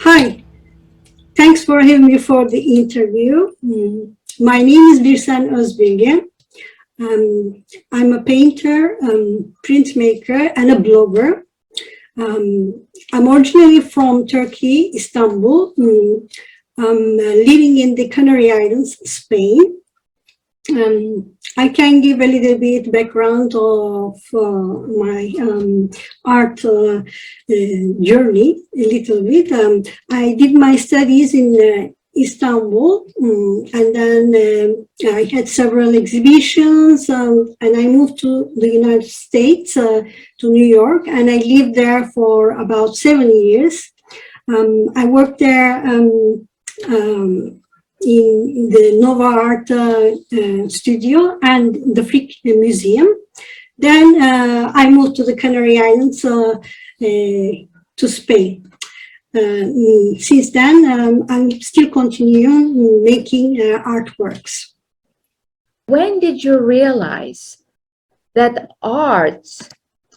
Hi, thanks for having me for the interview. My name is Birsen Özbilge. I'm a painter, printmaker, and a blogger. I'm originally from Turkey, Istanbul. I'm living in the Canary Islands, Spain. I can give a little bit background of my art journey, a little bit. I did my studies in Istanbul, and then I had several exhibitions, and I moved to the United States, to New York, and I lived there for about 7 years. I worked there in the Nova Art studio and the Frick Museum. Then I moved to the Canary Islands to Spain. Since then, I'm still continuing making artworks. When did you realize that arts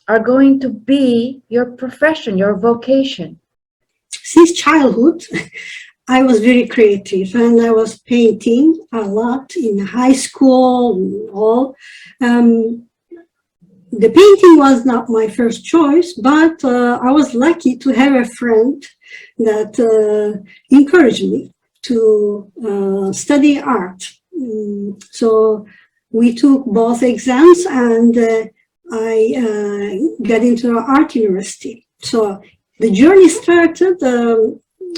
are going to be your profession, your vocation? Since childhood, I was very creative, and I was painting a lot in high school and all. The painting was not my first choice, but I was lucky to have a friend that encouraged me to study art. So we took both exams, and I got into art university. So the journey started.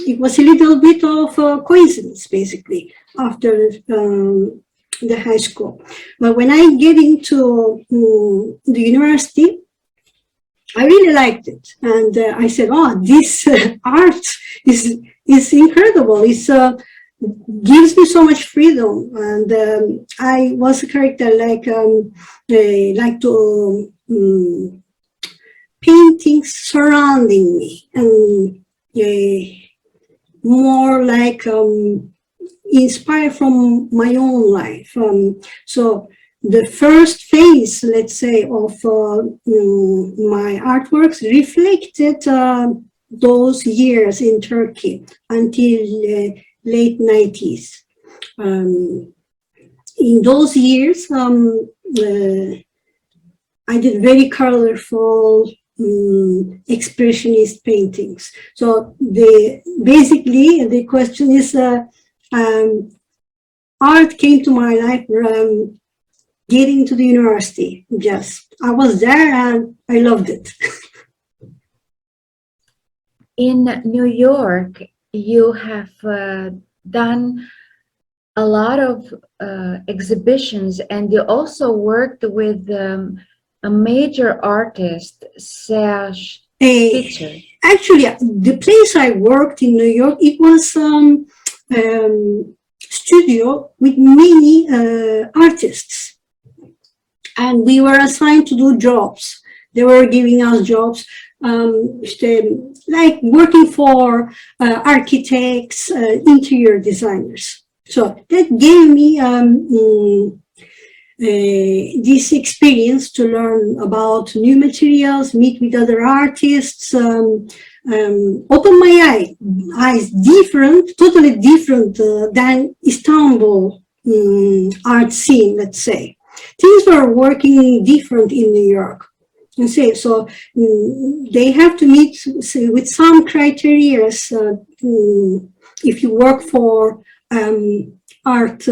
It was a little bit of a coincidence, basically, after the high school. But when I get into the university, I really liked it. And I said, oh, this art is incredible. It gives me so much freedom. And I was a character like to paintings surrounding me, and more like inspired from my own life. So the first phase, let's say, of my artworks reflected those years in Turkey until late 90s. In those years, I did very colorful expressionist paintings. So basically the question is, art came to my life getting to the university. Just I was there and I loved it. In New York, you have done a lot of exhibitions, and you also worked with a major artist, Serge Pitcher. Actually, the place I worked in New York, it was studio with many artists, and we were assigned to do jobs. They were giving us jobs, like working for architects, interior designers. So that gave me this experience to learn about new materials, meet with other artists, open my eyes different, totally different than Istanbul art scene, let's say. Things were working different in New York. And say, so they have to meet with some criteria if you work for art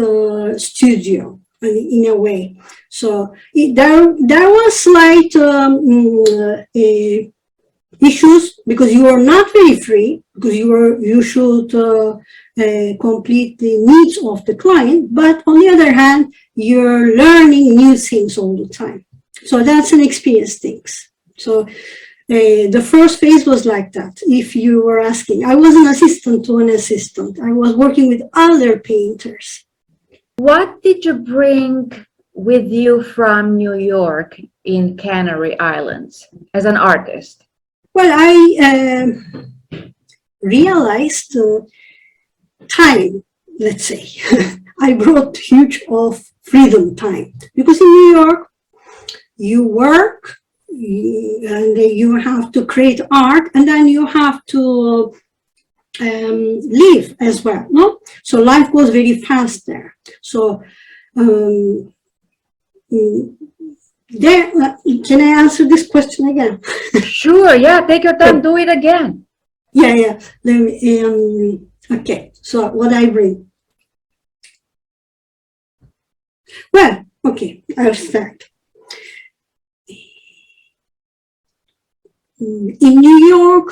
studio in a way. So there was slight issues because you are not very free, because you should complete the needs of the client, but on the other hand, you're learning new things all the time. So that's an experience things. So the first phase was like that. If you were asking, I was an assistant to an assistant. I was working with other painters. What did you bring with you from New York in Canary Islands as an artist? Well, I realized time, let's say. I brought huge of freedom time, because in New York, you work and you have to create art, and then you have to live as well, no? So life was very fast there. So there, can I answer this question again? Sure, yeah, take your time, do it again. Yeah. Okay, so what I bring? Well, okay, I'll start. In New York,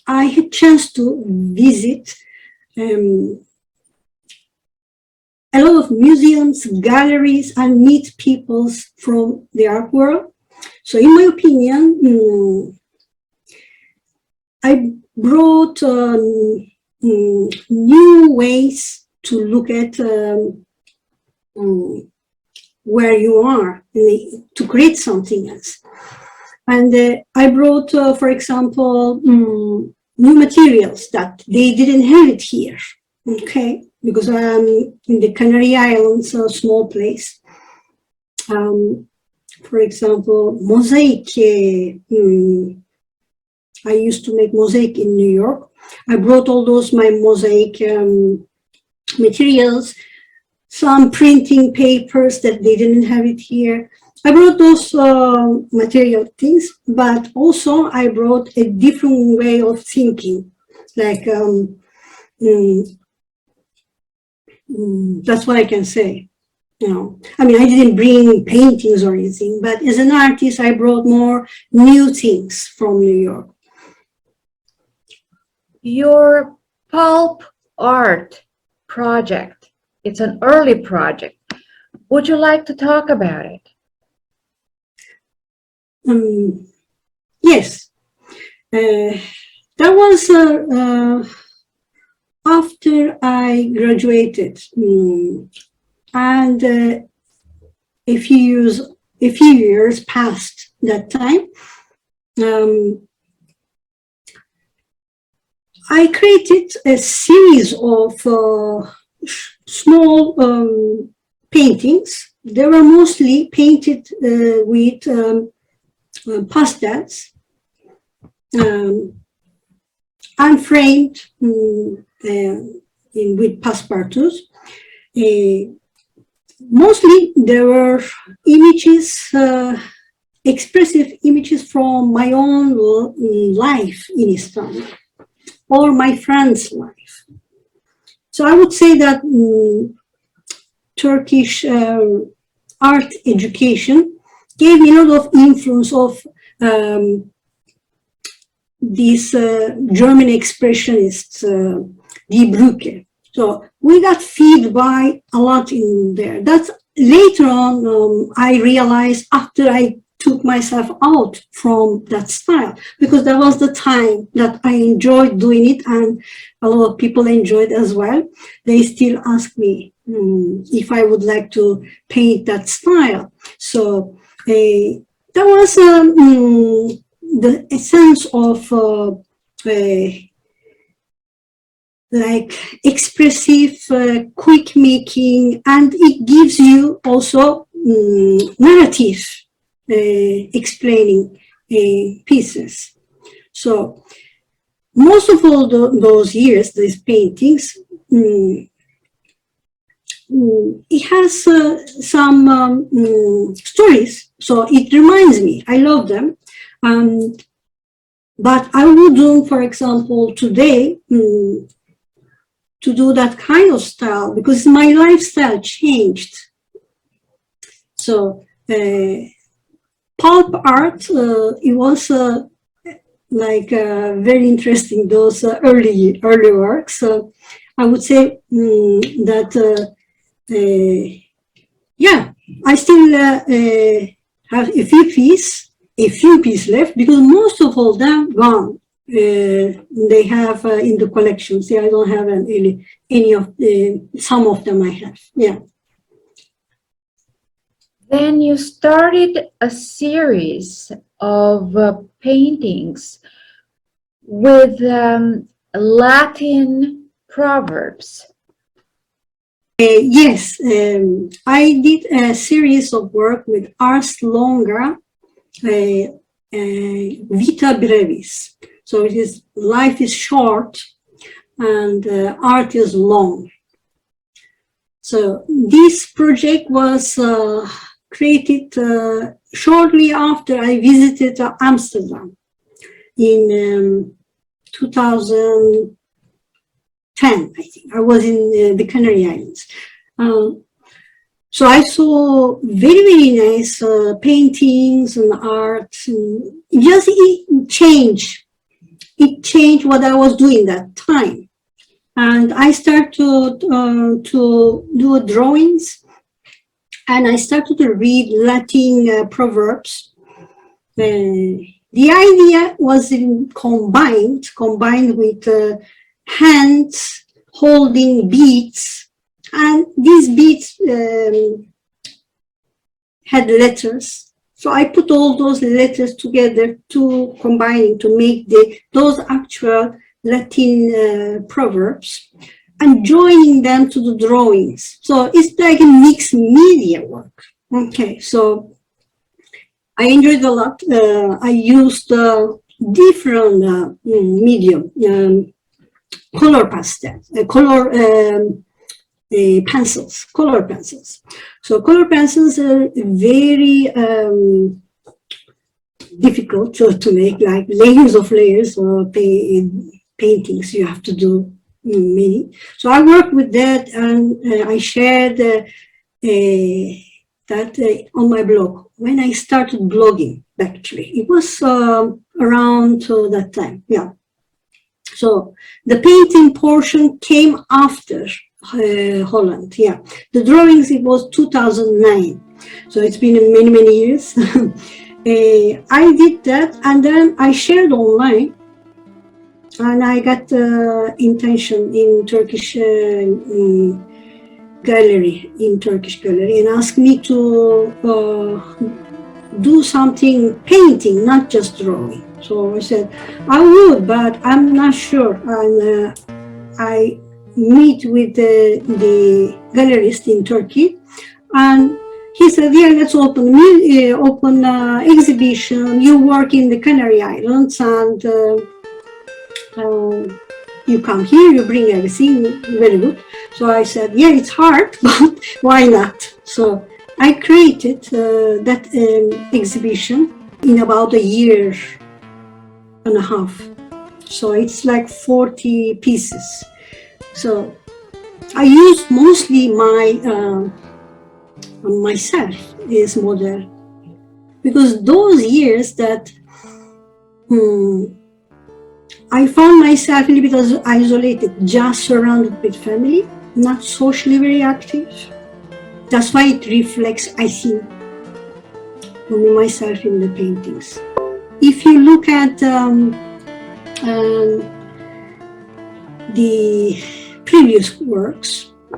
I had chance to visit a lot of museums, galleries, and meet people from the art world. So in my opinion, I brought new ways to look at where you are, to create something else. And I brought, for example, new materials that they didn't have it here, okay? Because I'm in the Canary Islands, a small place. For example, Mosaic. I used to make Mosaic in New York. I brought all those my Mosaic materials, some printing papers that they didn't have it here. I brought those material things, but also I brought a different way of thinking. Like, that's what I can say. You know, I mean, I didn't bring paintings or anything, but as an artist, I brought more new things from New York. Your pulp art project, it's an early project. Would you like to talk about it? Yes, that was after I graduated, and a few years passed that time. I created a series of small paintings they were mostly painted with pastels, unframed with passepartouts. Mostly there were images, expressive images from my own life in Istanbul or my friend's life. So I would say that Turkish art education gave me a lot of influence of these German expressionists, Die Brücke. So we got feed by a lot in there. That's later on I realized after I took myself out from that style, because that was the time that I enjoyed doing it and a lot of people enjoyed as well. They still ask me if I would like to paint that style. So that was the essence of like expressive, quick making, and it gives you also narrative explaining pieces. So most of all those years, these paintings, it has some stories, so it reminds me. I love them, but I wouldn't, for example, today to do that kind of style because my lifestyle changed. So pulp art, it was like very interesting. Those early works. I would say that yeah, I still have a few pieces left because most of all them gone. They have in the collection. See, I don't have any of some of them I have. Yeah. Then you started a series of paintings with Latin proverbs. Yes, I did a series of work with Ars Longa, Vita Brevis. So it is life is short and art is long. So this project was created shortly after I visited Amsterdam in 2010, I think. I was in the Canary Islands. So I saw very, very nice paintings and art. And it changed. It changed what I was doing that time. And I started to do drawings, and I started to read Latin proverbs. The idea was combined with hands holding beads, and these beads had letters. So I put all those letters together to combine to make those actual Latin proverbs and joining them to the drawings. So it's like a mixed media work. Okay, so I enjoyed a lot. I used different medium, color pastels, color pencils. So color pencils are very difficult to make, like layers of layers or paintings. You have to do many. So I worked with that, and I shared that on my blog when I started blogging. Actually, it was around that time. Yeah. So the painting portion came after Holland. Yeah, the drawings, it was 2009. So it's been many years. I did that, and then I shared online, and I got intention in Turkish gallery, and asked me to do something painting, not just drawing. So I said I would, but I'm not sure. And I meet with the gallerist in Turkey, and he said, yeah, let's open exhibition. You work in the Canary Islands, and you come here, you bring everything, very good. So I said, yeah, it's hard, but why not? So I created that exhibition in about a year and a half. So it's like 40 pieces. So I use mostly myself as model, because those years that I found myself a little bit isolated, just surrounded with family, not socially very active. That's why it reflects, I think, on me, myself in the paintings. If you look at the previous works, a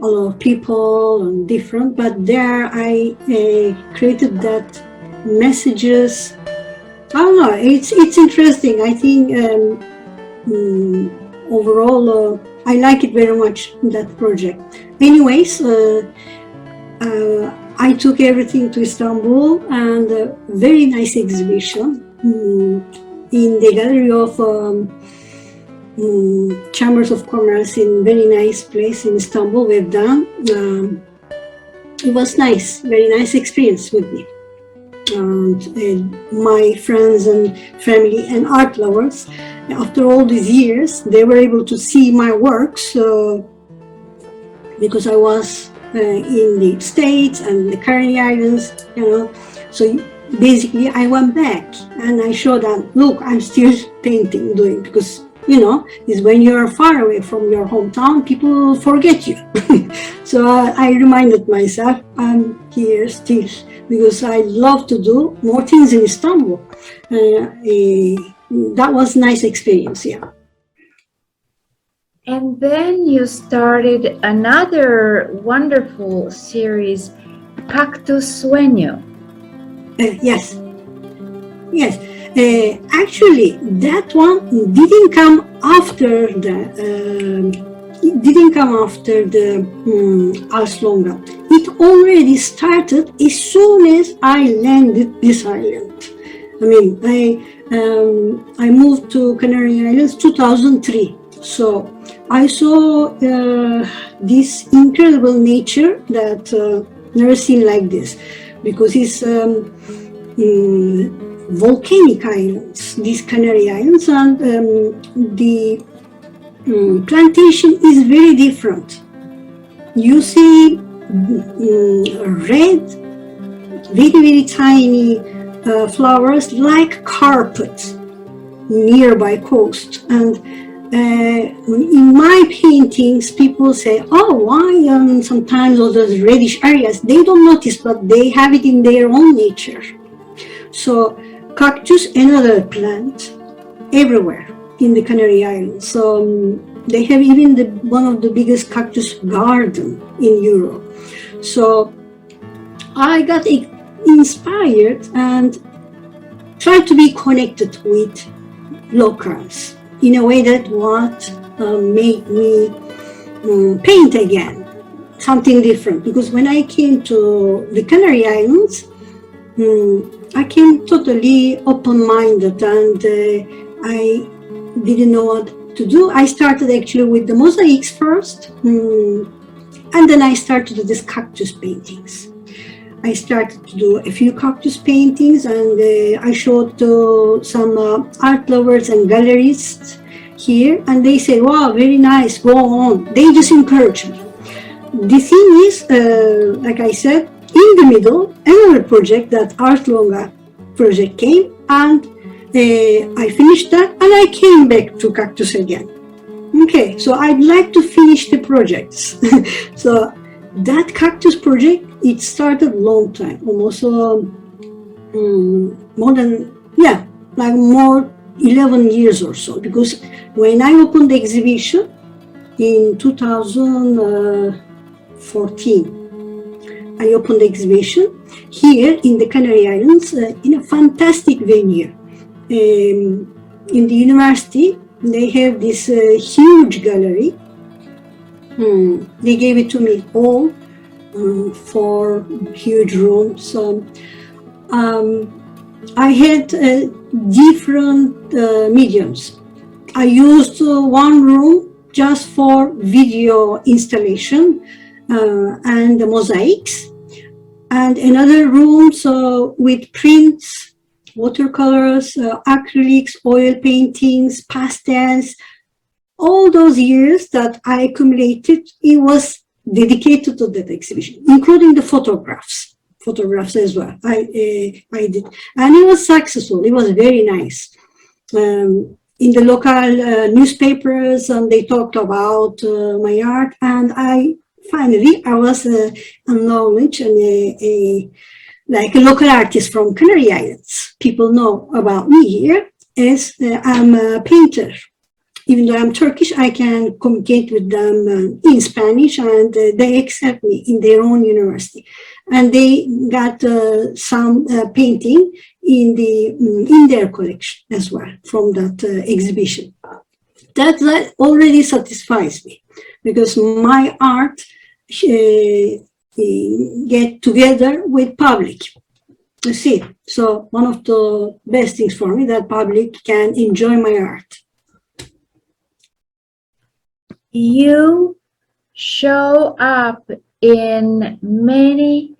lot of people and different, but there I created that messages. I don't know, it's interesting. I think overall I like it very much, that project. Anyways, I took everything to Istanbul, and a very nice exhibition in the gallery of Chambers of Commerce, in very nice place in Istanbul. We've done. It was nice, very nice experience with me. And my friends and family and art lovers, after all these years, they were able to see my works because I was in the States and the Canary Islands, So basically, I went back and I showed them, look, I'm still painting, doing, because is when you're far away from your hometown, people forget you. So I reminded myself, I'm here still, because I love to do more things in Istanbul. That was a nice experience, yeah. And then you started another wonderful series, Cactus Sueño. Yes. Actually, that one didn't come after the Ars Longa. It already started as soon as I landed this island. I mean, I moved to Canary Islands 2003. So I saw this incredible nature that never seen like this, because it's volcanic islands, these Canary Islands, and the plantation is very different. You see red, very, very tiny flowers like carpet nearby coast. And in my paintings, people say, oh, why sometimes all those reddish areas? They don't notice, but they have it in their own nature. So cactus, another plant, everywhere in the Canary Islands. So they have even one of the biggest cactus garden in Europe. So I got inspired and tried to be connected with locals in a way that made me paint again, something different. Because when I came to the Canary Islands, I came totally open-minded, and I didn't know what to do. I started actually with the mosaics first, and then I started to do these cactus paintings. I started to do a few cactus paintings, and I showed to some art lovers and gallerists here, and they said, wow, very nice, go on. They just encouraged me. The thing is, like I said, in the middle, another project, that Art Longa project came, and I finished that, and I came back to cactus again. Okay, so I'd like to finish the projects. So that cactus project, it started long time, almost more than, more 11 years or so, because when I opened the exhibition in 2014, I opened the exhibition here in the Canary Islands in a fantastic venue. In the university, they have this huge gallery. They gave it to me all 4 huge rooms. I had different mediums. I used one room just for video installation and the mosaics, and another room with prints, watercolors, acrylics, oil paintings, pastels. All those years that I accumulated, it was dedicated to that exhibition, including the photographs as well. I did, and it was successful. It was very nice. In the local newspapers, and they talked about my art, and I was acknowledged and like a local artist from Canary Islands. People know about me here as I'm a painter. Even though I'm Turkish, I can communicate with them in Spanish, and they accept me in their own university. And they got some painting in their collection as well from that exhibition. That already satisfies me, because my art get together with public. You see, so one of the best things for me, that public can enjoy my art. You show up in many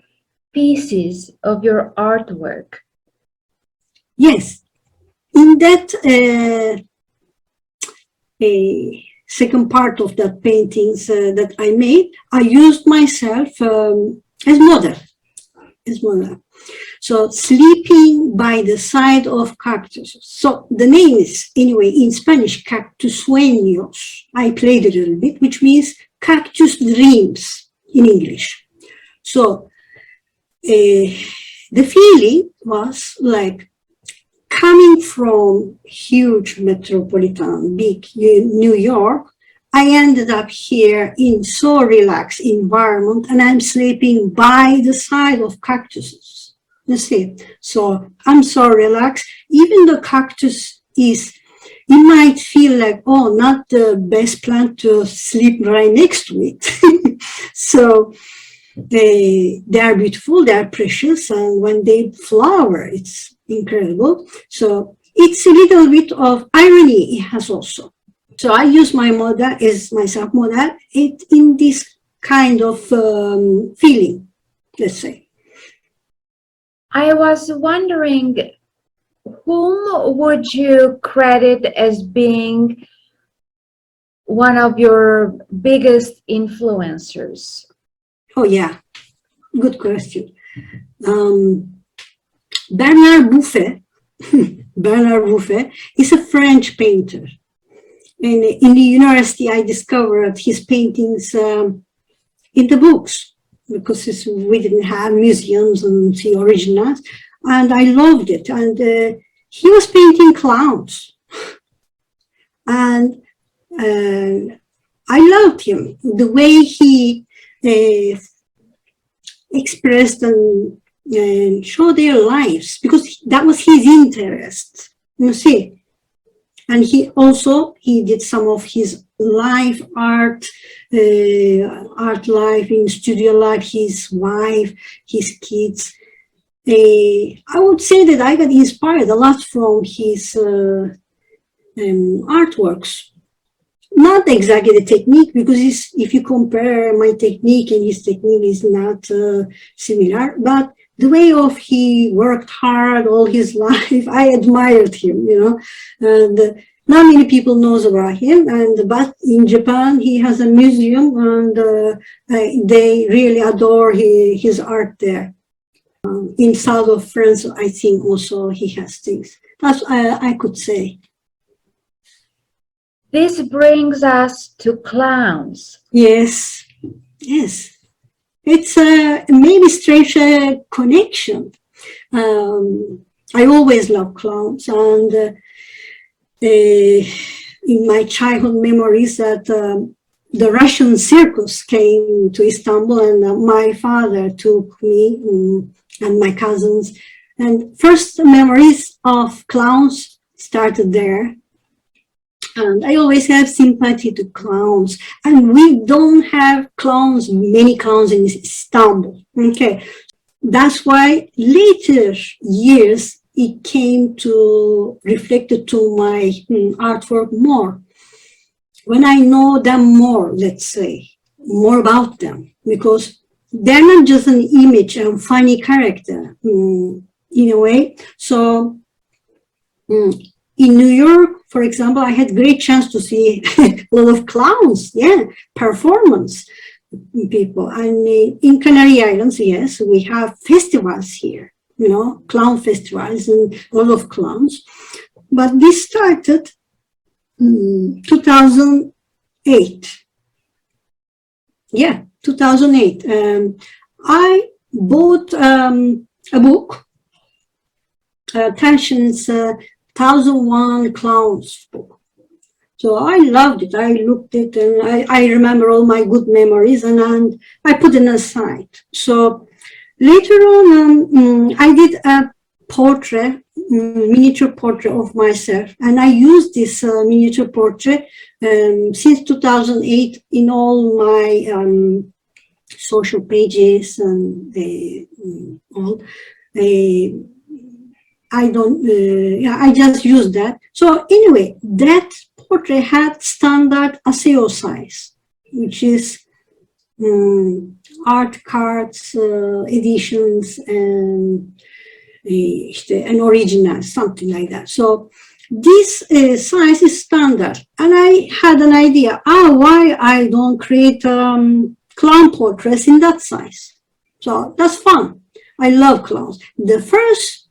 pieces of your artwork. Yes, in that second part of that paintings that I made, I used myself as model. So sleeping by the side of cactus. So the name is, anyway, in Spanish, cactus sueños. I played a little bit, which means cactus dreams in English. So the feeling was like coming from huge metropolitan, big New York. I ended up here in so relaxed environment, and I'm sleeping by the side of cactuses. You see, so I'm so relaxed. Even the cactus you might feel like, oh, not the best plant to sleep right next to it. So they are beautiful, they are precious, and when they flower, it's incredible. So it's a little bit of irony, it has also. So I use my model as my self-model in this kind of feeling, let's say. I was wondering, whom would you credit as being one of your biggest influencers? Oh yeah, good question. Bernard Buffet, Bernard Buffet is a French painter. And in the university, I discovered his paintings in the books, because we didn't have museums and the originals, and I loved it. And he was painting clowns, and I loved him, the way he expressed and showed their lives, because that was his interest, you see. And he did some of his live art, art life in studio life, his wife, his kids. I would say that I got inspired a lot from his artworks. Not exactly the technique, because if you compare my technique and his technique is not similar, but the way of he worked hard all his life, I admired him, you know, and not many people knows about him. But in Japan, he has a museum, and they really adore his art there. In south of France, I think also he has things. That's I could say. This brings us to clowns. Yes, yes. It's a maybe strange connection. I always loved clowns, and in my childhood memories that the Russian circus came to Istanbul, and my father took me and my cousins. And first memories of clowns started there. And I always have sympathy to clowns. And we don't have clowns, many clowns in Istanbul. Okay. That's why later years, it came to reflect to my artwork more. When I know them more, let's say, more about them, because they're not just an image and funny character in a way. So in New York, for example, I had great chance to see a lot of clowns, performance people. And in Canary Islands, yes, we have festivals here, clown festivals and a lot of clowns. But this started 2008. Yeah, 2008. I bought a book, Tension's 1001 Clowns book. So I loved it. I looked at it and I remember all my good memories and I put it aside. So later on, I did a portrait, miniature portrait of myself. And I used this miniature portrait since 2008 in all my social pages and all. I just used that. So anyway, that portrait had standard ASEO size, which is art cards, editions, and an original, something like that. So this size is standard. And I had an idea, why I don't create clown portraits in that size. So that's fun. I love clowns. The first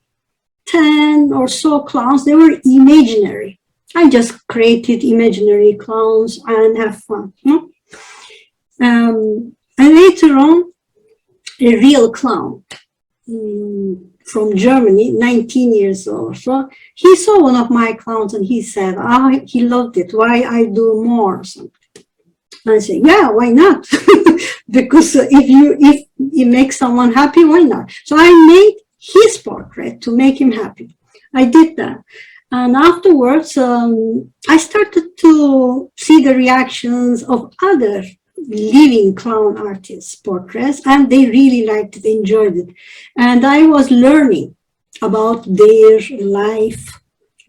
10 or so clowns, they were imaginary. I just created imaginary clowns and have fun. And later on, a real clown from Germany, 19 years old. So he saw one of my clowns and he said, he loved it. Why I do more? Something. I said, yeah, why not? Because if you make someone happy, why not? So I made his portrait to make him happy. I did that. And afterwards, I started to see the reactions of other living clown artists' portraits, and they really liked it, enjoyed it. And I was learning about their life,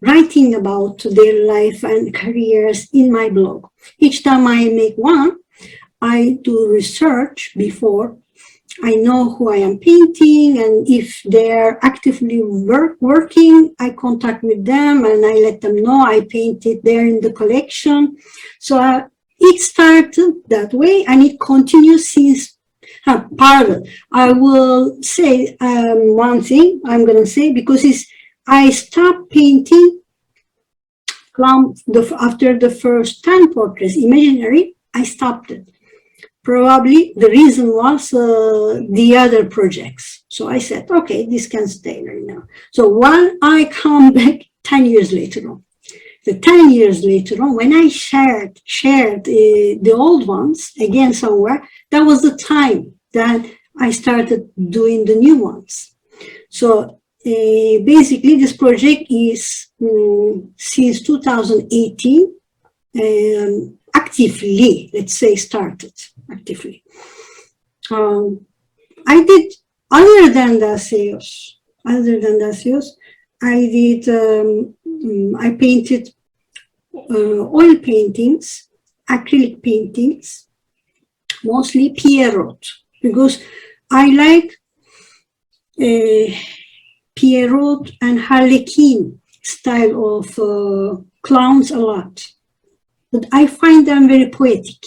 writing about their life and careers in my blog. Each time I make one, I do research before. I know who I am painting, and if they're actively working, I contact with them and I let them know I painted there in the collection. So it started that way and it continues since parallel. I will say one thing I'm going to say, because I stopped painting after the first 10 portraits, imaginary, I stopped it. Probably the reason was the other projects. So I said, okay, this can stay right now. So when I come back 10 years later on, the 10 years later on, when I shared the old ones again somewhere, that was the time that I started doing the new ones. So basically, this project is since 2018 actively, let's say, started actively. I did, other than the sales, I painted oil paintings, acrylic paintings, mostly Pierrot, because I like Pierrot and Harlequin style of clowns a lot. But I find them very poetic.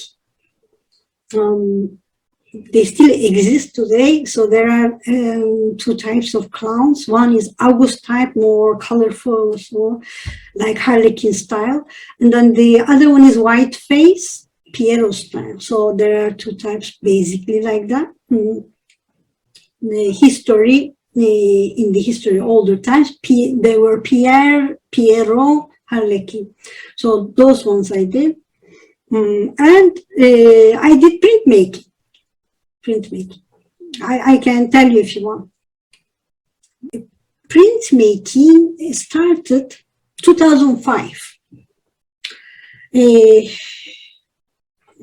They still exist today. So there are two types of clowns. One is August type, more colorful, so like Harlequin style. And then the other one is white face, Pierrot style. So there are two types basically like that. The history, in the history, older times, they were Pierre, Pierrot, Harlequin. So those ones I did. And I did printmaking. I can tell you if you want. Printmaking started 2005. Uh,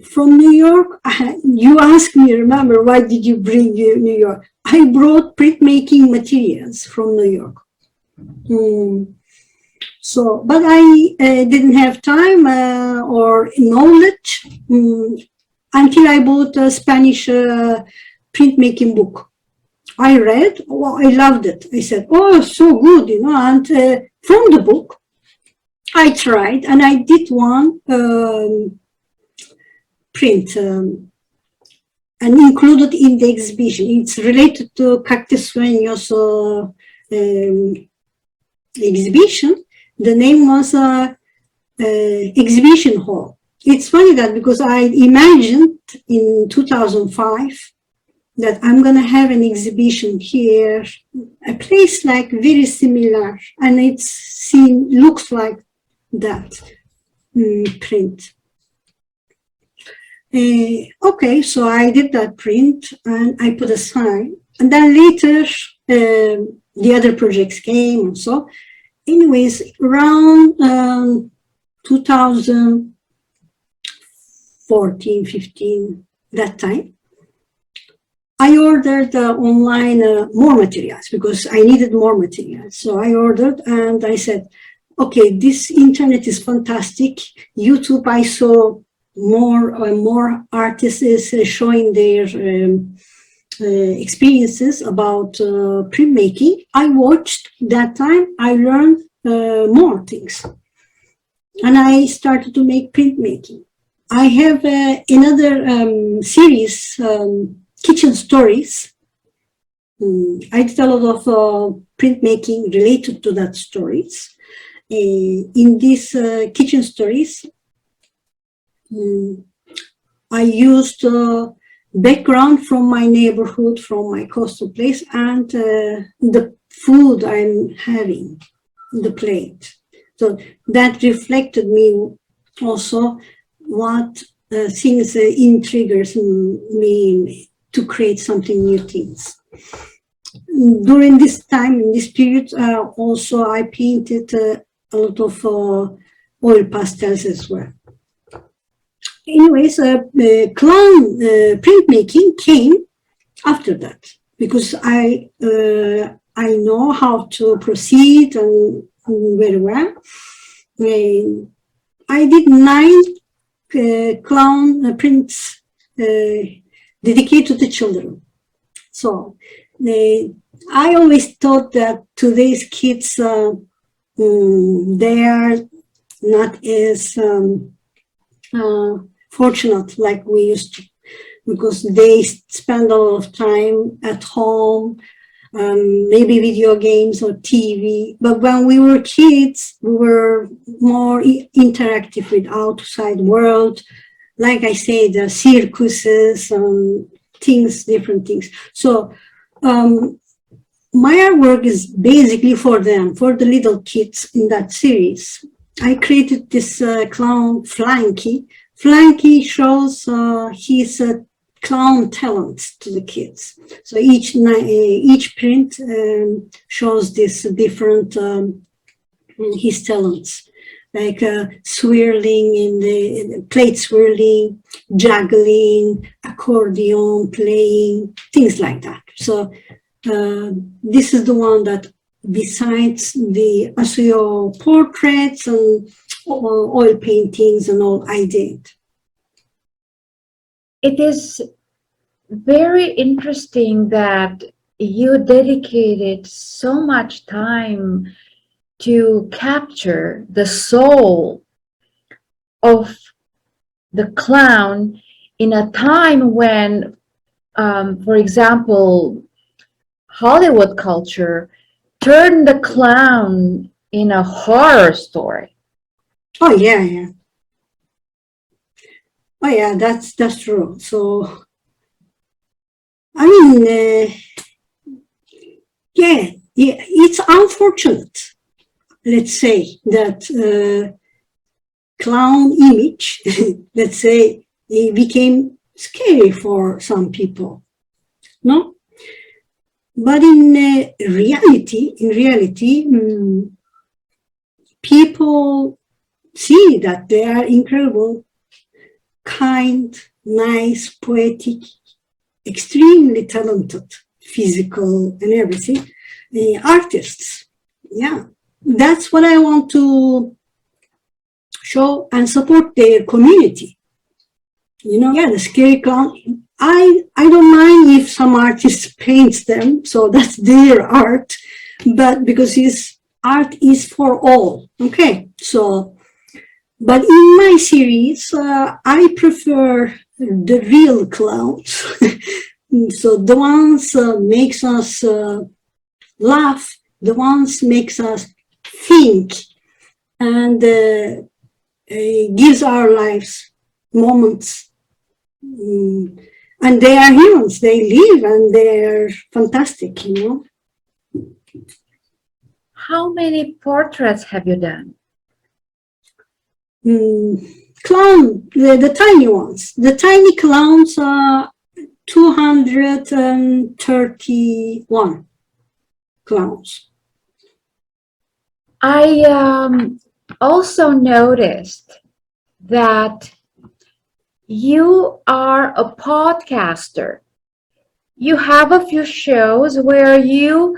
from New York, you asked me, remember, why did you bring New York? I brought printmaking materials from New York. So, but I didn't have time or knowledge until I bought a Spanish printmaking book. I read, oh, I loved it. I said, oh, so good, you know, and from the book, I tried and I did one print and included in the exhibition. It's related to Cactus Sueños exhibition. The name was Exhibition Hall. It's funny that because I imagined in 2005 that I'm going to have an exhibition here, a place like very similar, and looks like that print. Okay, so I did that print and I put a sign, and then later the other projects came and so. Anyways, around 2014, 15, that time, I ordered online more materials because I needed more materials. So I ordered and I said, okay, this internet is fantastic. YouTube, I saw more and more artists showing their experiences about printmaking. I watched that time, I learned more things. And I started to make printmaking. I have another series, Kitchen Stories. I did a lot of printmaking related to that stories. In these Kitchen Stories, I used background from my neighborhood, from my coastal place, and the food I'm having, the plate. So that reflected me also what things intrigues me to create something new things. During this time, in this period, also I painted a lot of oil pastels as well. Anyways, clown printmaking came after that because I know how to proceed and very well. I did 9 clown prints dedicated to children. So I always thought that today's kids they are not as fortunate like we used to, because they spend a lot of time at home, maybe video games or TV. But when we were kids, we were more interactive with outside world. Like I say, the circuses, things, different things. So my artwork is basically for them, for the little kids in that series. I created this clown Flanky. Flanky shows his clown talents to the kids. So each print shows this different his talents, like swirling in the plate swirling, juggling, accordion playing, things like that. So this is the one that, besides the Asuyo portraits and oil paintings and all, I did. It is very interesting that you dedicated so much time to capture the soul of the clown in a time when, for example, Hollywood culture turned the clown in a horror story. Oh yeah, yeah. Oh yeah, that's true. So I mean, yeah, it's unfortunate, let's say, that clown image, let's say, it became scary for some people, no? But in reality, people see that they are incredible, kind, nice, poetic, extremely talented, physical and everything, artists. Yeah, that's what I want to show and support their community. Yeah, the scary clown. I don't mind if some artist paints them, so that's their art, but because his art is for all. Okay, so, but in my series, I prefer the real clowns. So the ones makes us laugh, the ones makes us think, and gives our lives moments. And they are humans, they live and they're fantastic, How many portraits have you done? Clown, the tiny ones. The tiny clowns are 231 clowns. I also noticed that you are a podcaster. You have a few shows where you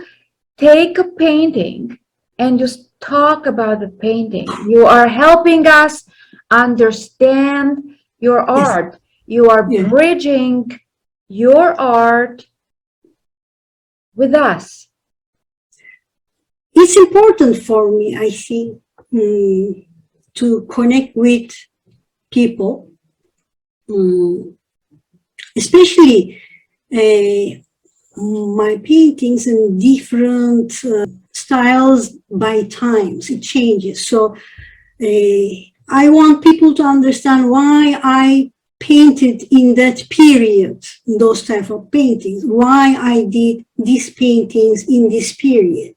take a painting and just talk about the painting. You are helping us understand your art. You are bridging your art with us. It's important for me, I think, to connect with people, especially my paintings in different styles by times. It changes. So I want people to understand why I painted in that period, those type of paintings, why I did these paintings in this period.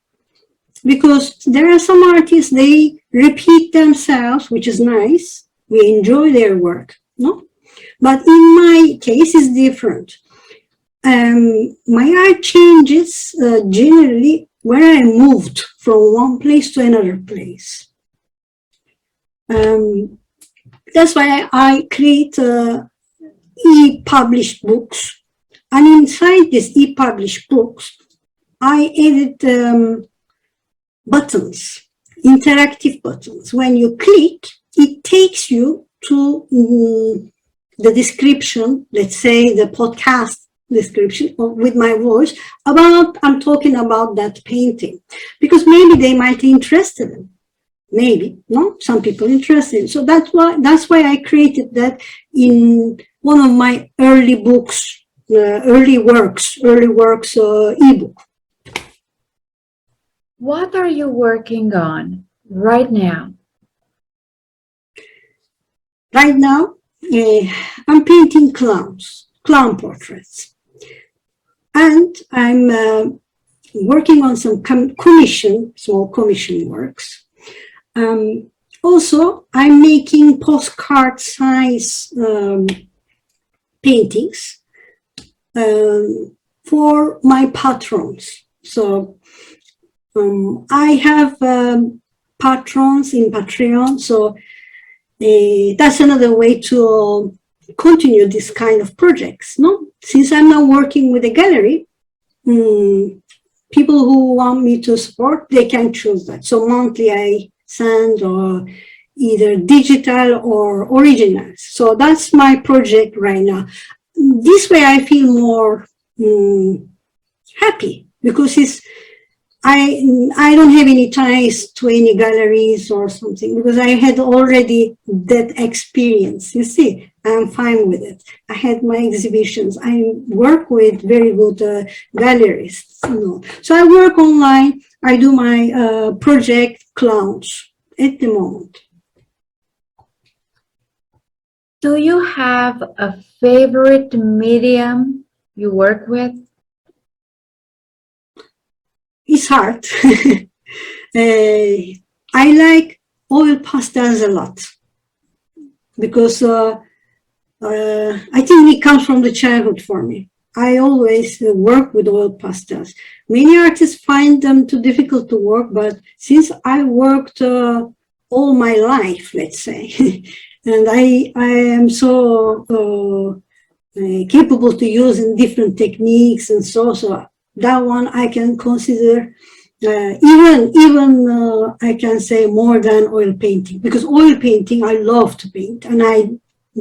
Because there are some artists, they repeat themselves, which is nice. We enjoy their work, no? But in my case, it's different. My art changes generally when I moved from one place to another place. That's why I create e-published books. And inside these e-published books, I added buttons, interactive buttons. When you click, it takes you to the description, let's say the podcast description with my voice about, I'm talking about that painting, because maybe they might be interested in, maybe, no, some people interested in. So that's why I created that in one of my early books, early works ebook. What are you working on right now? Right now, I'm painting clown portraits. And I'm working on some small commission works. Also, I'm making postcard size paintings for my patrons. So I have patrons in Patreon, so that's another way to continue this kind of projects, no? Since I'm not working with a gallery, people who want me to support, they can choose that. So monthly I send or either digital or originals. So that's my project right now. This way I feel more happy, because I don't have any ties to any galleries or something, because I had already that experience. You see, I'm fine with it. I had my exhibitions. I work with very good gallerists. So I work online. I do my project clowns at the moment. Do you have a favorite medium you work with? It's hard. I like oil pastels a lot, because I think it comes from the childhood for me. I always work with oil pastels. Many artists find them too difficult to work, but since I worked all my life, let's say. And I am so capable to use in different techniques, and so that one I can consider even I can say more than oil painting, because oil painting I love to paint, and I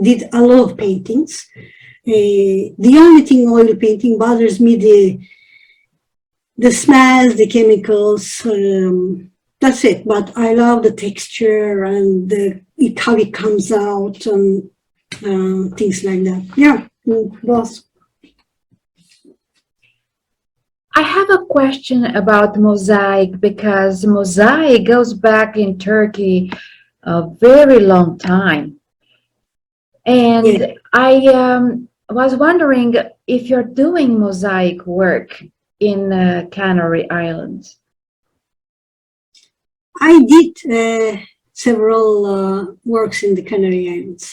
did a lot of paintings. The only thing oil painting bothers me, the smells, the chemicals. That's it. But I love the texture and how it comes out, and things like that. Yeah, boss. I have a question about Mosaic, because Mosaic goes back in Turkey a very long time. And Yeah. I was wondering if you're doing Mosaic work in Canary Islands. I did several works in the Canary Islands.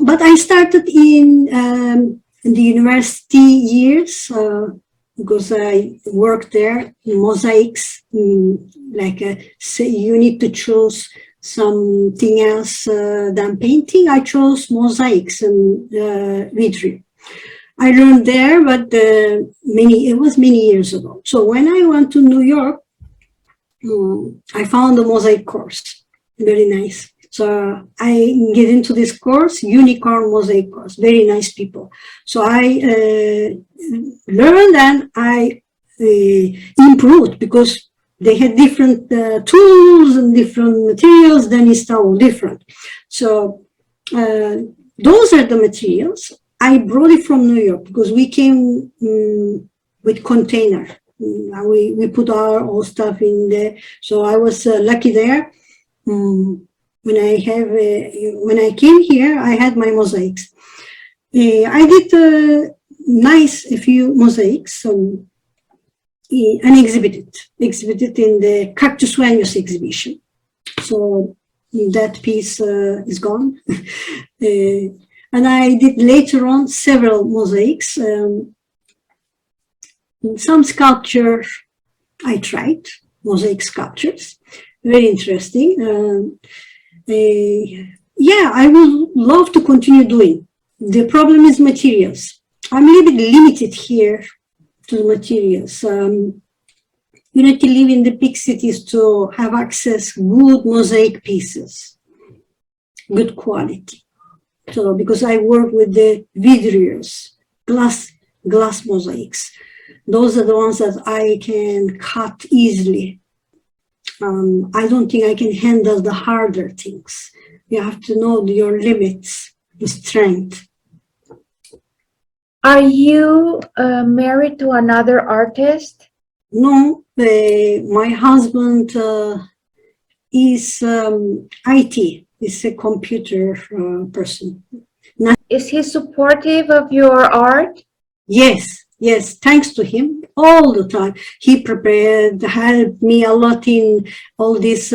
But I started in the university years, because I worked there in mosaics. Say you need to choose something else than painting. I chose mosaics and vitrine. I learned there, but it was many years ago. So when I went to New York, I found a mosaic course, very nice. So I get into this course, Unicorn Mosaic course, very nice people. So I learned and I improved, because they had different tools and different materials, then it's all different. So those are the materials. I brought it from New York because we came with container. We put our old stuff in there. So I was lucky there. When I came here, I had my mosaics. I did a few mosaics and exhibited in the Cactus Venus exhibition. So that piece is gone. And I did later on several mosaics. Some sculpture I tried, mosaic sculptures, very interesting. Yeah, I would love to continue doing. The problem is materials. I'm a little bit limited here to the materials. You need to live in the big cities to have access good mosaic pieces, good quality. So because I work with the vidriers, glass mosaics, those are the ones that I can cut easily. I don't think I can handle the harder things. You have to know your limits, the strength. Are you married to another artist? No, my husband is IT, is a computer person. Is he supportive of your art? Yes, thanks to him all the time. He helped me a lot in all this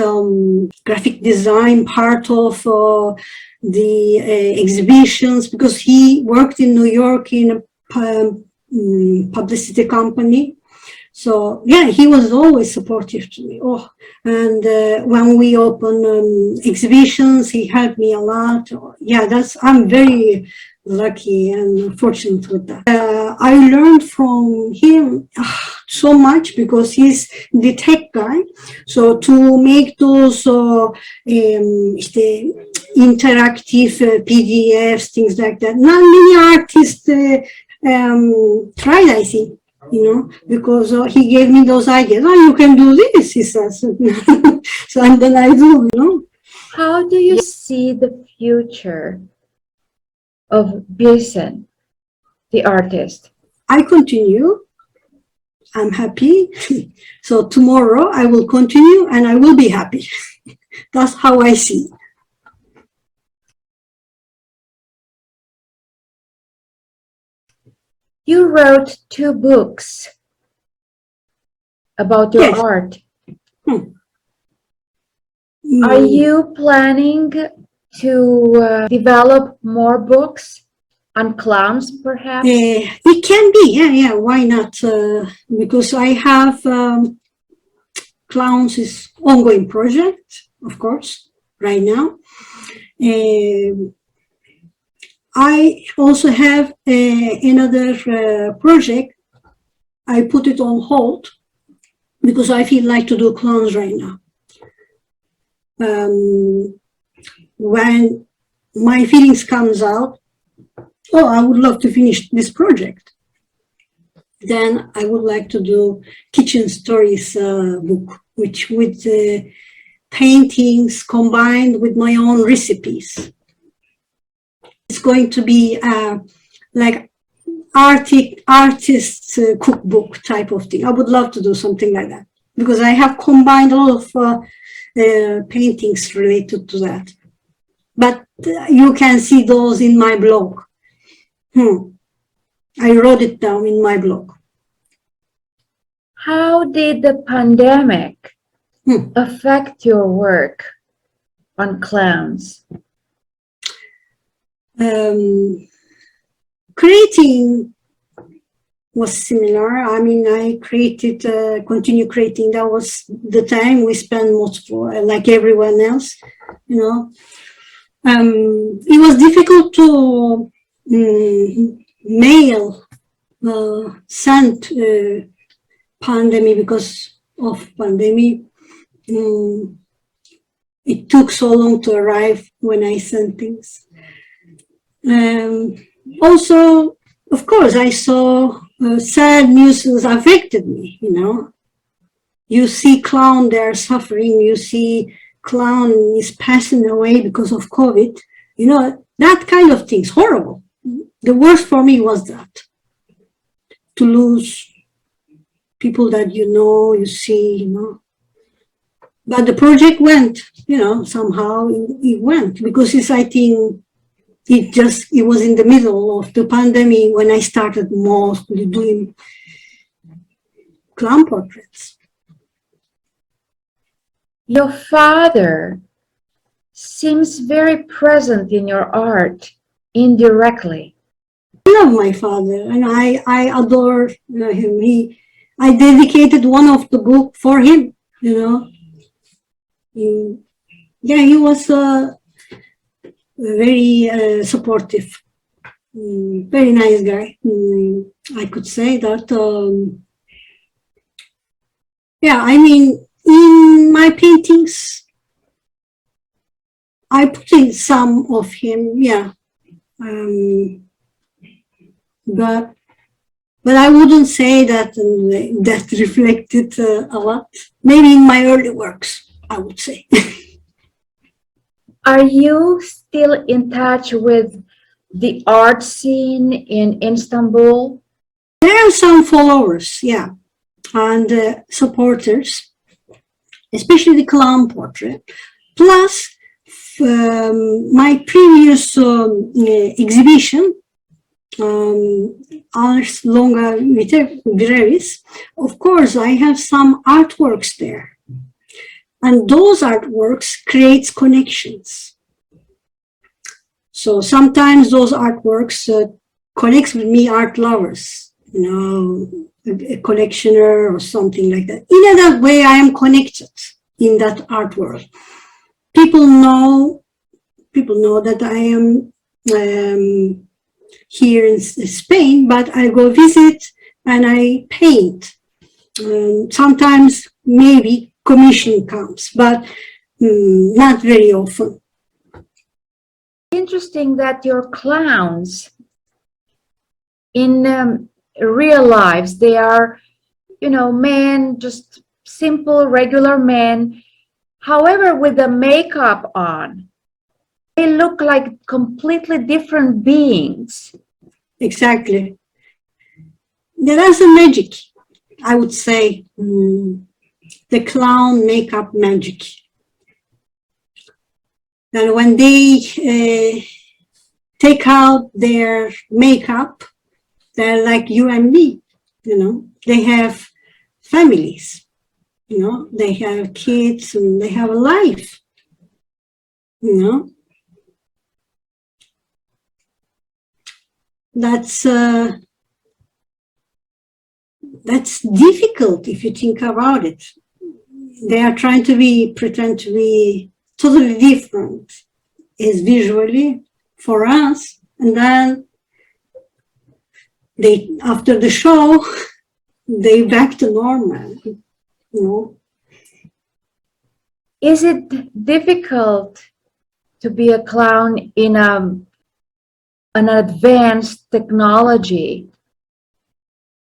graphic design part of the exhibitions, because he worked in New York in a publicity company. So yeah, he was always supportive to me. And when we open exhibitions, he helped me a lot. Yeah, I'm very lucky and fortunate with that. I learned from him so much, because he's the tech guy. So to make those interactive PDFs, things like that, not many artists tried, I think. Because he gave me those ideas. You can do this, he says. So, and then I do, How do you see the future of Birsen, the artist? I continue. I'm happy. So tomorrow I will continue and I will be happy. That's how I see. You wrote 2 books about your art. Are you planning to develop more books on clowns, perhaps? It can be, yeah, why not? Because I have clowns is ongoing project, of course, right now. I also have another project. I put it on hold because I feel like to do clowns right now. When my feelings comes out, oh, I would love to finish this project. Then I would like to do kitchen stories book, which with paintings combined with my own recipes. It's going to be like artist cookbook type of thing. I would love to do something like that because I have combined a lot of paintings related to that. But you can see those in my blog. I wrote it down in my blog. How did the pandemic affect your work on clowns? Creating was similar. I mean, I created, continue creating. That was the time we spent most for, like everyone else, you know. It was difficult to mail, send pandemic because of pandemic. It took so long to arrive when I sent things. Also, of course, I saw sad news affected me, you know. You see clown, they're suffering. You see clown is passing away because of COVID. You know, that kind of things, horrible. The worst for me was that. To lose people that you see, you know. But the project went, you know, somehow it went because it's, I think, it was in the middle of the pandemic when I started mostly doing clown portraits. Your father seems very present in your art indirectly. I love my father and I adore him. I dedicated one of the book for him, you know. Yeah, he was very supportive, very nice guy. I could say that. Yeah, I mean, in my paintings, I put in some of him, yeah. But I wouldn't say that that reflected a lot. Maybe in my early works, I would say. Are you still in touch with the art scene in Istanbul? There are some followers, yeah, and supporters, especially the clown portrait. Plus, my previous exhibition, Ars Longa Brevis, of course, I have some artworks there. And those artworks creates connections. So sometimes those artworks connects with me art lovers, you know, a collectioner or something like that. In that way, I am connected in that art world. People know that I am here in Spain, but I go visit and I paint. Sometimes maybe commission comes, but not very often. Interesting that your clowns in real lives, they are, you know, men, just simple, regular men. However, with the makeup on, they look like completely different beings. Exactly. There is a magic, I would say, the clown makeup magic. And when they take out their makeup, they're like you and me, you know. They have families, you know. They have kids and they have a life, you know. That's difficult if you think about it. they are trying to pretend to be totally different as visually for us, and then after the show, they back to normal, you know. Is it difficult to be a clown in an advanced technology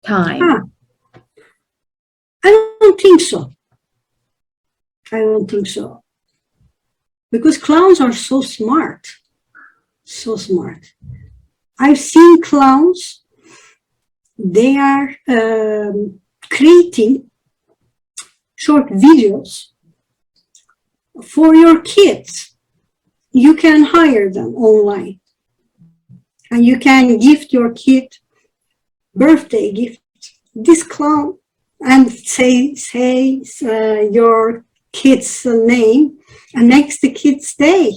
time? I don't think so. I don't think so. Because clowns are so smart. So smart. I've seen clowns, they are creating short videos for your kids. You can hire them online. And you can gift your kid birthday gift. This clown, and say your kid's name, and next the kid's day.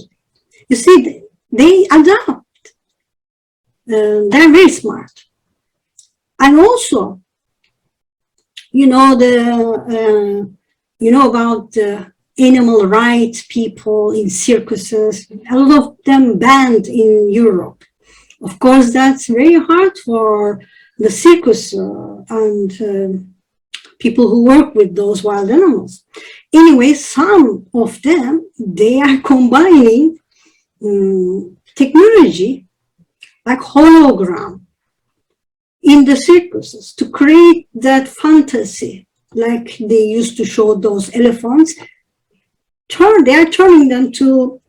You see, they adapt. They're very smart. And also, you know about animal rights people in circuses. A lot of them banned in Europe. Of course, that's very hard for the circus and people who work with those wild animals. Anyway, some of them, they are combining technology like hologram in the circuses to create that fantasy, like they used to show those elephants. They are turning them to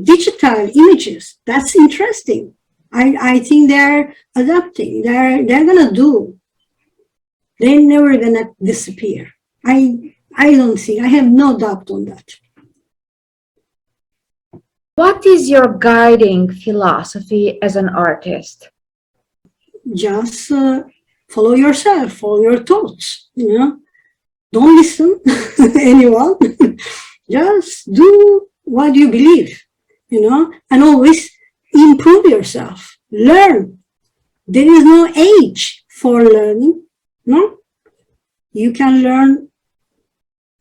digital images. That's interesting. I think they're adapting. They're gonna do. They're never gonna disappear. I don't think. I have no doubt on that. What is your guiding philosophy as an artist? Just follow yourself, follow your thoughts. You know, don't listen anyone. Just do what you believe. You know, and always improve yourself. Learn. There is no age for learning. No, you can learn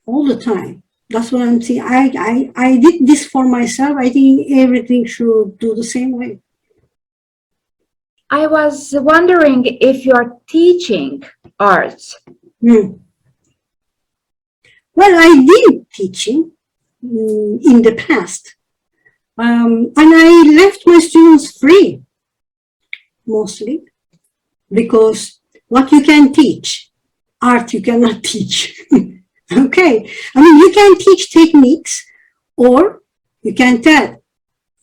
all the time. That's what I'm saying. I did this for myself. I think everything should do the same way. I was wondering if you're teaching arts. Well, I did teaching in the past. And I left my students free, mostly, because what you can teach, art you cannot teach. Okay, I mean, you can teach techniques, or you can tell,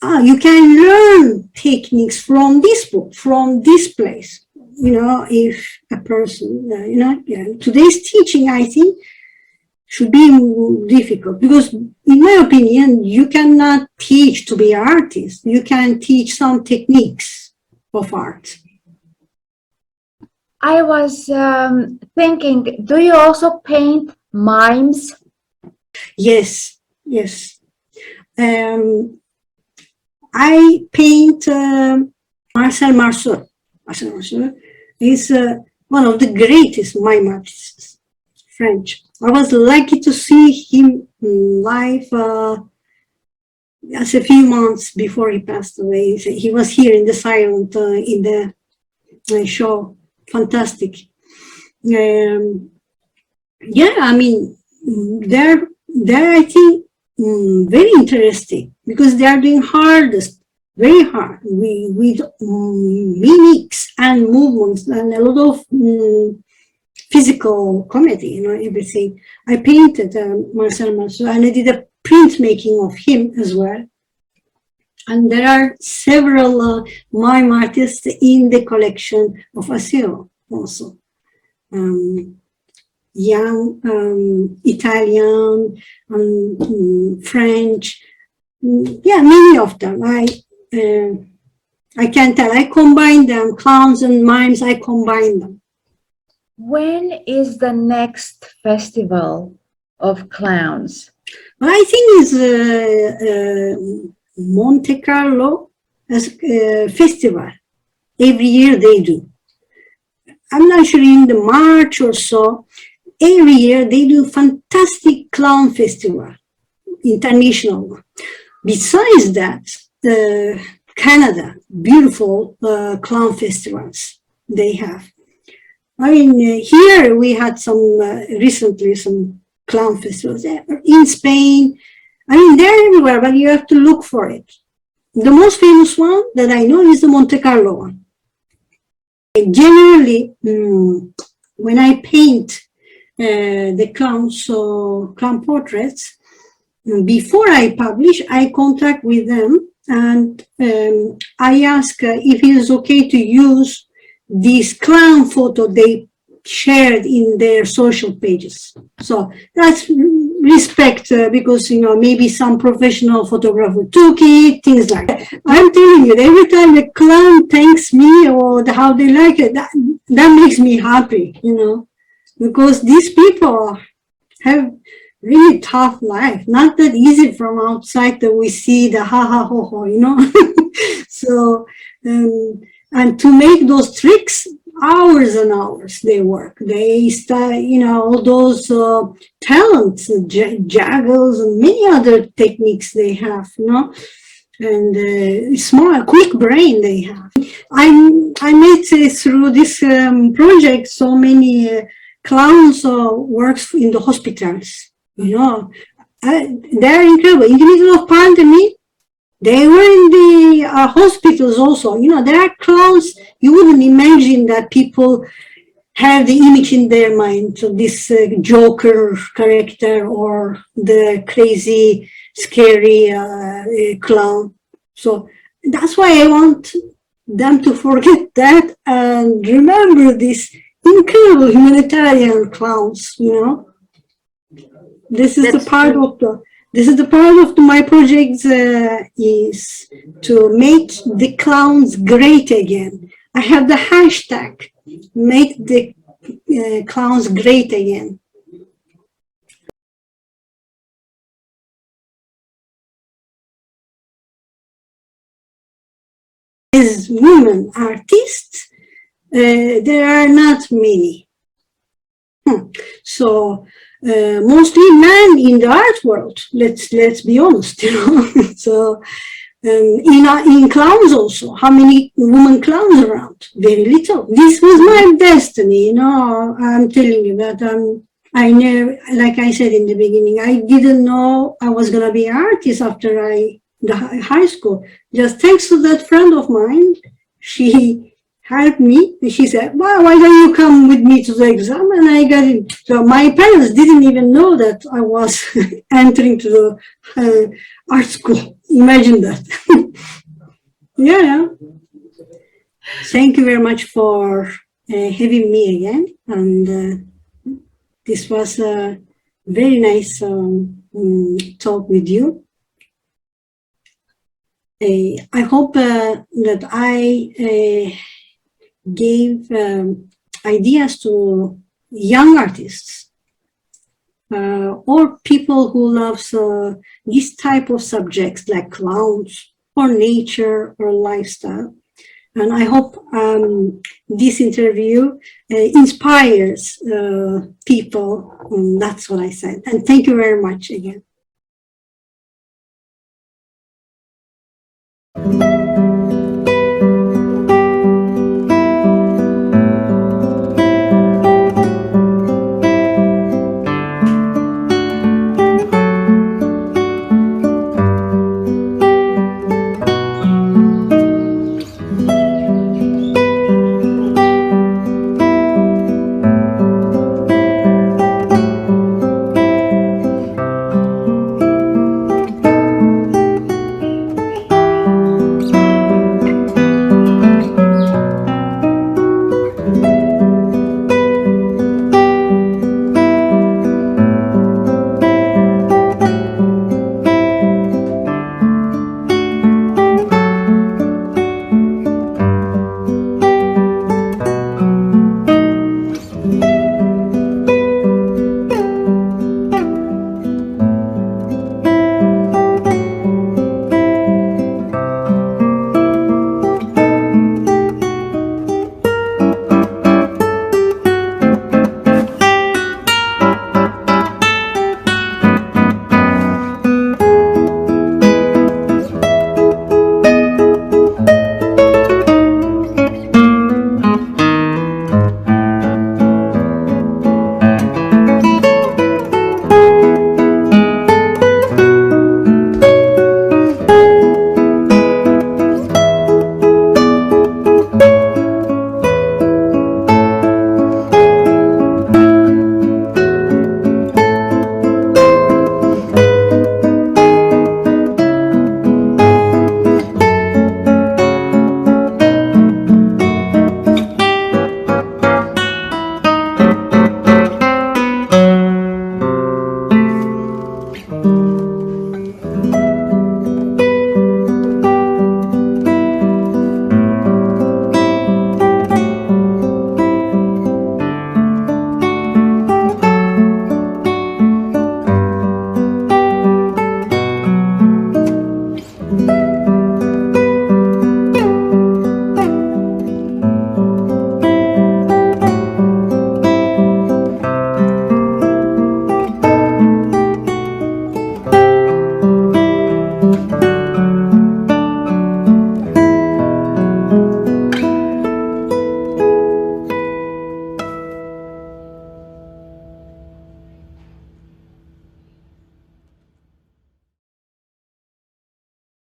you can learn techniques from this book, from this place. You know, if a person, today's teaching, I think, should be difficult, because in my opinion, you cannot teach to be an artist. You can teach some techniques of art. I was thinking, do you also paint mimes? Yes, yes. I paint Marcel Marceau. Marcel Marceau is one of the greatest mime artists, French. I was lucky to see him live just a few months before he passed away. He was here in the silent in the show. Fantastic. Yeah, I mean, they're I think very interesting, because they are doing very hard with mimics and movements and a lot of physical comedy, you know, everything. I painted Marcel Marceau, and I did a printmaking of him as well. And there are several mime artists in the collection of Asio also. Young, Italian, French, yeah, many of them. I can tell. I combine them, clowns and mimes. I combine them. When is the next festival of clowns? Well, I think it's Monte Carlo as a festival. Every year they do. I'm not sure in the March or so. every year they do fantastic clown festival, international one. Besides that, Canada, beautiful clown festivals they have. I mean, here we had some recently some clown festivals in Spain. I mean, they're everywhere, but you have to look for it. The most famous one that I know is the Monte Carlo one. Generally, when I paint the clowns, so clown portraits, before I publish, I contact with them and I ask if it is okay to use this clown photo they shared in their social pages. So that's respect because, you know, maybe some professional photographer took it, things like that. I'm telling you, every time a clown thanks me or how they like it, that makes me happy, you know, because these people have really tough life, not that easy from outside that we see the ha ha ho ho, you know. So, and to make those tricks, hours and hours they work. They start, you know, all those talents, juggles and many other techniques they have, you know, and small, quick brain they have. I met through this project so many clowns works in the hospitals. You know, they're incredible. In the middle of pandemic, they were in the hospitals also. You know, there are clowns. You wouldn't imagine that people have the image in their mind of this Joker character or the crazy, scary clown. So that's why I want them to forget that and remember these incredible humanitarian clowns, you know. This is the part of my project is to make the clowns great again. I have the hashtag make the clowns great again. As women artists, there are not many. So mostly men in the art world. Let's be honest, you know. So in clowns also, how many women clowns around? Very little. This was my destiny, you know. I'm telling you that I never, like I said in the beginning, I didn't know I was gonna be an artist after the high school. Just thanks to that friend of mine, she helped me. She said, well, why don't you come with me to the exam? And I got it. So my parents didn't even know that I was entering to the art school. Imagine that. Yeah. Thank you very much for having me again. And this was a very nice talk with you. I hope that I gave ideas to young artists or people who loves this type of subjects like clowns or nature or lifestyle. And I hope this interview inspires people. That's what I said. And thank you very much again.